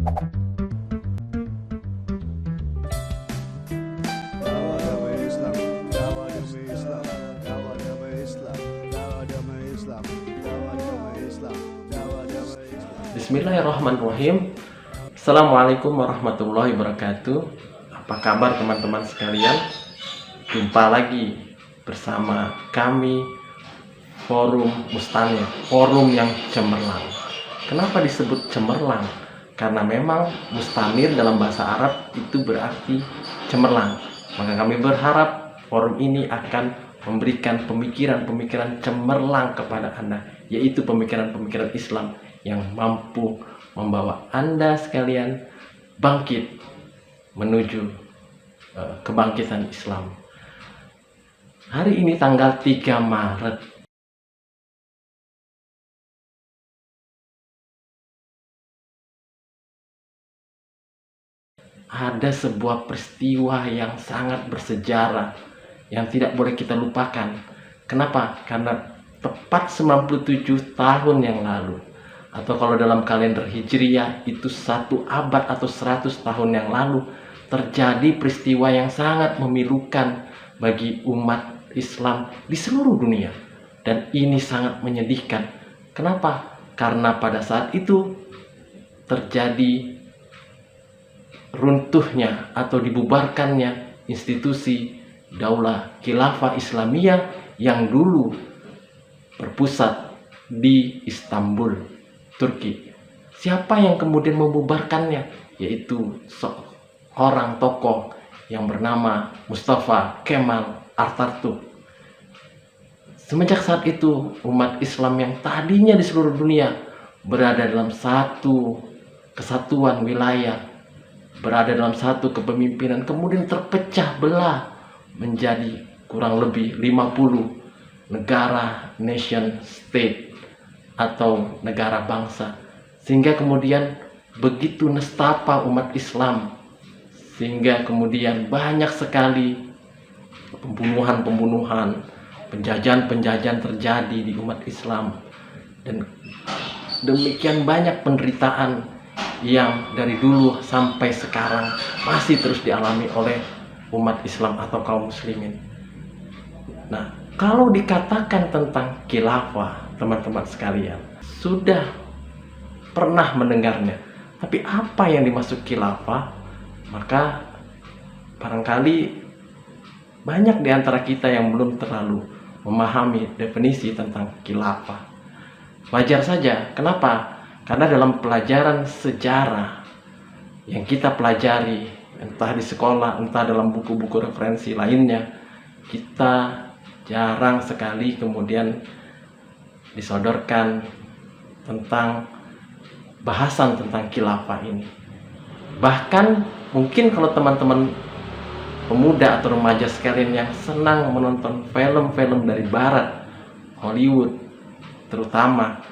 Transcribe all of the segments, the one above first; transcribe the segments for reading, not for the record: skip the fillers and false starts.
Dakwah damai Islam, dakwah damai Islam, dakwah damai Islam, dakwah damai Islam, dakwah damai Islam, dakwah damai Islam. Bismillahirrahmanirrahim. Assalamualaikum warahmatullahi wabarakatuh. Apa kabar teman-teman sekalian? Jumpa lagi bersama kami Forum Mustamir, forum yang cemerlang. Kenapa disebut cemerlang? Karena memang mustamir dalam bahasa Arab itu berarti cemerlang. Maka kami berharap forum ini akan memberikan pemikiran-pemikiran cemerlang kepada Anda, yaitu pemikiran-pemikiran Islam yang mampu membawa Anda sekalian bangkit menuju kebangkitan Islam. Hari ini tanggal 3 Maret ada sebuah peristiwa yang sangat bersejarah yang tidak boleh kita lupakan. Kenapa? Karena tepat 97 tahun yang lalu, atau kalau dalam kalender Hijriah itu 1 abad atau 100 tahun yang lalu, terjadi peristiwa yang sangat memilukan bagi umat Islam di seluruh dunia. Dan ini sangat menyedihkan. Kenapa? Karena pada saat itu terjadi runtuhnya atau dibubarkannya institusi Daulah Khilafah Islamiyah yang dulu berpusat di Istanbul, Turki. Siapa yang kemudian membubarkannya? Yaitu seorang tokoh yang bernama Mustafa Kemal Atatürk. Semenjak saat itu, umat Islam yang tadinya di seluruh dunia berada dalam satu kesatuan wilayah, berada dalam satu kepemimpinan, kemudian terpecah belah menjadi kurang lebih 50 negara nation state atau negara bangsa, sehingga kemudian begitu nestapa umat Islam, sehingga kemudian banyak sekali pembunuhan, penjajahan terjadi di umat Islam, dan demikian banyak penderitaan yang dari dulu sampai sekarang masih terus dialami oleh umat Islam atau kaum muslimin. Nah, kalau dikatakan tentang khilafah, teman-teman sekalian sudah pernah mendengarnya. Tapi apa yang dimaksud khilafah? Maka barangkali banyak di antara kita yang belum terlalu memahami definisi tentang khilafah. Wajar saja. Kenapa? Karena dalam pelajaran sejarah yang kita pelajari, entah di sekolah, entah dalam buku-buku referensi lainnya, kita jarang sekali kemudian disodorkan tentang bahasan tentang khilafah ini. Bahkan mungkin kalau teman-teman pemuda atau remaja sekalian yang senang menonton film-film dari barat, Hollywood terutama,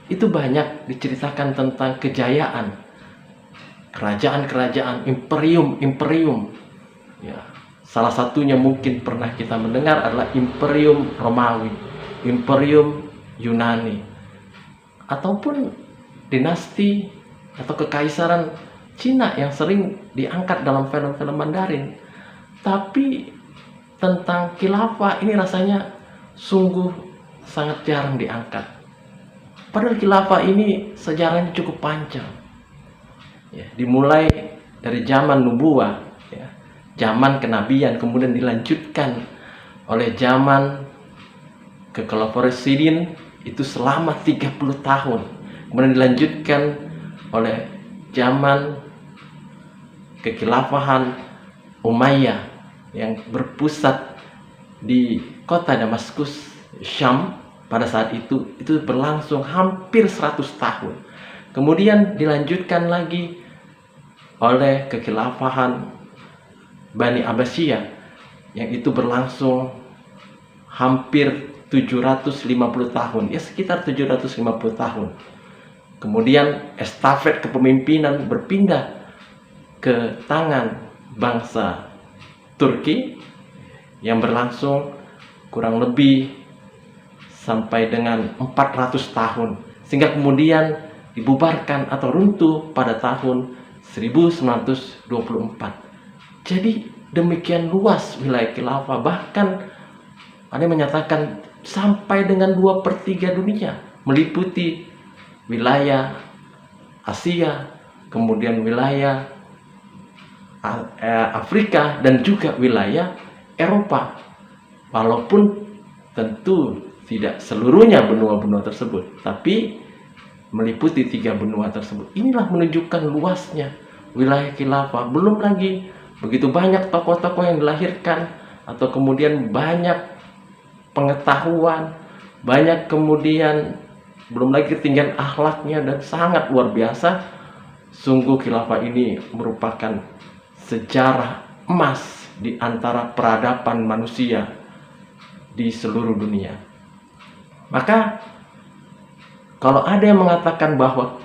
itu banyak diceritakan tentang kejayaan kerajaan-kerajaan, imperium. Ya, salah satunya mungkin pernah kita mendengar adalah Imperium Romawi, Imperium Yunani, ataupun dinasti atau kekaisaran Cina yang sering diangkat dalam film-film Mandarin. Tapi tentang khilafah ini rasanya sungguh sangat jarang diangkat. Padahal khilafah ini sejarahnya cukup panjang. Ya, dimulai dari zaman nubuwah, ya, zaman kenabian, kemudian dilanjutkan oleh zaman kekhalifahan itu selama 30 tahun. Kemudian dilanjutkan oleh zaman kekhilafahan Umayyah yang berpusat di kota Damaskus, Syam. Pada saat itu berlangsung hampir 100 tahun. Kemudian dilanjutkan lagi oleh kekhilafahan Bani Abbasiyah yang itu berlangsung hampir 750 tahun, ya sekitar 750 tahun. Kemudian estafet kepemimpinan berpindah ke tangan bangsa Turki yang berlangsung kurang lebih sampai dengan 400 tahun, sehingga kemudian dibubarkan atau runtuh pada tahun 1924. Jadi demikian luas wilayah khilafah, bahkan ada yang menyatakan sampai dengan 2/3 dunia, meliputi wilayah Asia, kemudian wilayah Afrika, dan juga wilayah Eropa. Walaupun tentu tidak seluruhnya benua-benua tersebut, tapi meliputi 3 benua tersebut. Inilah menunjukkan luasnya wilayah khilafah. Belum lagi begitu banyak tokoh-tokoh yang dilahirkan, atau kemudian banyak pengetahuan, banyak kemudian belum lagi ketinggian akhlaknya, dan sangat luar biasa. Sungguh khilafah ini merupakan sejarah emas di antara peradaban manusia di seluruh dunia. Maka kalau ada yang mengatakan bahwa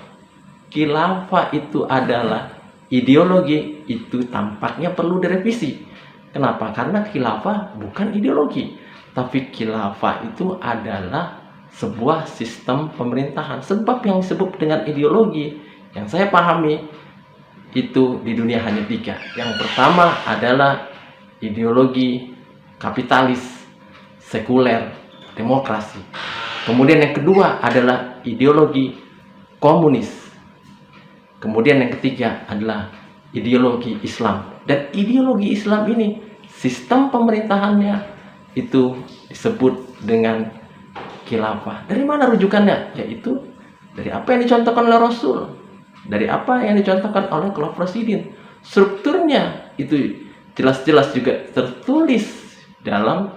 khilafah itu adalah ideologi, itu tampaknya perlu direvisi. Kenapa? Karena khilafah bukan ideologi, tapi khilafah itu adalah sebuah sistem pemerintahan. Sebab yang disebut dengan ideologi yang saya pahami itu di dunia hanya 3. Yang pertama adalah ideologi kapitalis, sekuler, demokrasi. Kemudian yang kedua adalah ideologi komunis. Kemudian yang ketiga adalah ideologi Islam. Dan ideologi Islam ini, sistem pemerintahannya itu disebut dengan khilafah. Dari mana rujukannya? Yaitu dari apa yang dicontohkan oleh Rasul, dari apa yang dicontohkan oleh Khulafaur Rasyidin. Strukturnya itu jelas-jelas juga tertulis dalam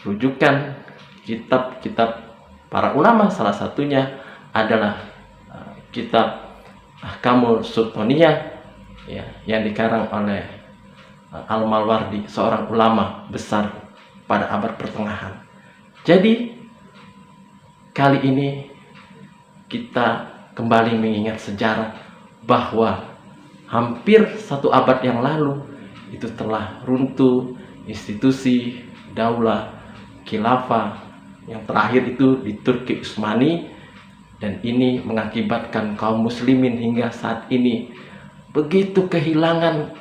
rujukan kitab-kitab para ulama. Salah satunya adalah kitab Ahkamul Sultaniyah, ya, yang dikarang oleh Al-Mawardi, seorang ulama besar pada abad pertengahan. Jadi kali ini kita kembali mengingat sejarah bahwa hampir 1 abad yang lalu itu telah runtuh institusi daulah khilafah yang terakhir itu di Turki Utsmani, dan ini mengakibatkan kaum muslimin hingga saat ini begitu kehilangan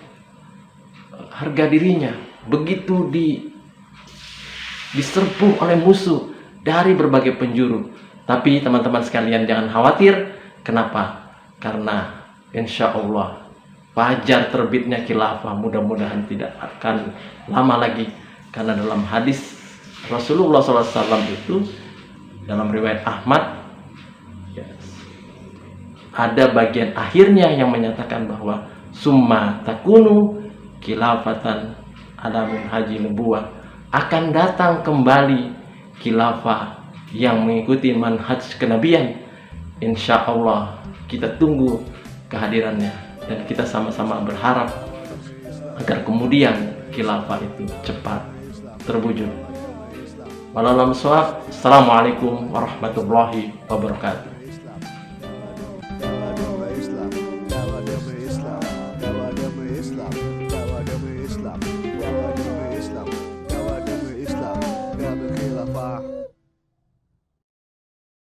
harga dirinya, begitu diserbu oleh musuh dari berbagai penjuru. Tapi teman-teman sekalian jangan khawatir. Kenapa? Karena insya Allah fajar terbitnya khilafah mudah-mudahan tidak akan lama lagi. Karena dalam hadis Rasulullah SAW itu, dalam riwayat Ahmad, ada bagian akhirnya yang menyatakan bahwa summa takunu khilafatan ala minhaji nubuwah, akan datang kembali khilafah yang mengikuti manhaj kenabian. Insya Allah kita tunggu kehadirannya, dan kita sama-sama berharap agar kemudian khilafah itu cepat terwujud. Wallahualam. Assalamualaikum warahmatullahi wabarakatuh.